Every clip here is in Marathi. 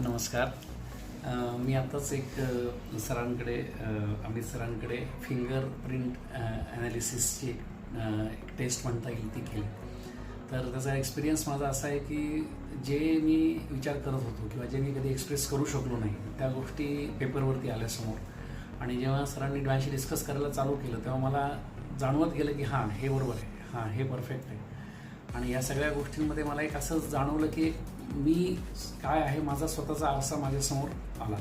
नमस्कार. मी आत्ताच एक सरांकडे अमित सरांकडे फिंगरप्रिंट ॲनालिसिसची एक टेस्ट म्हणता येईल ती केली. तर त्याचा एक्सपिरियन्स माझा असा आहे की जे मी विचार करत होतो किंवा जे मी कधी एक्सप्रेस करू शकलो नाही त्या गोष्टी पेपरवरती आल्या समोर. आणि जेव्हा सरांनी माझ्याशी डिस्कस करायला चालू केलं तेव्हा मला जाणवत गेलं की हां हे बरोबर आहे, हां हे परफेक्ट आहे. आणि या सगळ्या गोष्टींमध्ये मला एक असं जाणवलं की मी काय आहे माझा स्वतःचा आरसा माझ्यासमोर आला.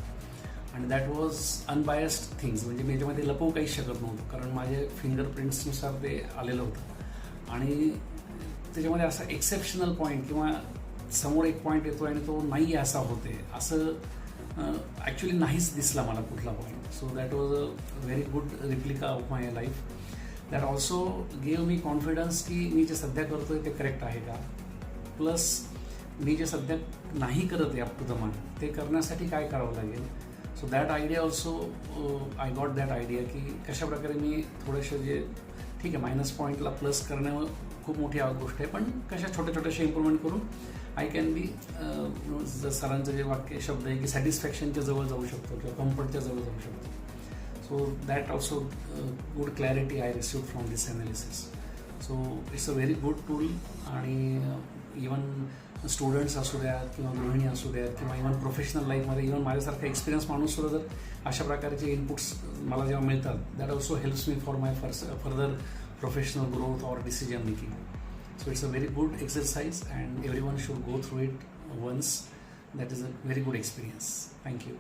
आणि दॅट वॉज अनबायस्ड थिंग्स, म्हणजे मी याच्यामध्ये लपवू काहीच शकत नव्हतं कारण माझे फिंगरप्रिंट्सनुसार ते आलेलं होतं. आणि त्याच्यामध्ये असा एक्सेप्शनल पॉईंट किंवा समोर एक पॉईंट येतो आणि तो नाही असा होते असं ॲक्च्युली नाहीच दिसला मला कुठला point. So that was a very good replica of my life. That also gave me confidence की मी जे सध्या करतो आहे ते करेक्ट आहे का, प्लस मी जे सध्या नाही करत आहे अप टू द मार्क ते करण्यासाठी काय करावं लागेल. So that idea also I got that idea की कशाप्रकारे मी थोडेसे जे ठीक आहे मायनस पॉईंटला प्लस करणं खूप मोठी गोष्ट आहे, पण कशा छोट्या छोट्याशा इम्प्रूव्हमेंट करून आय कॅन बी सरांचं जे वाक्य शब्द आहे की सॅटिस्फॅक्शनच्या जवळ जाऊ शकतो किंवा कम्फर्टच्या जवळ जाऊ शकतो. So that also good clarity I received from this analysis. So it's a very good tool. आणि इवन स्टुडंट्स असू द्यात किंवा गृहिणी असू द्यात किंवा इवन प्रोफेशनल लाईफमध्ये इवन माझ्यासारखा एक्सपिरियन्स माणूससुद्धा जर अशा प्रकारचे इनपुट्स मला जेव्हा मिळतात that also helps me for my further professional growth or decision making. So it's a very good exercise and everyone should go through it once. That is a very good experience. Thank you.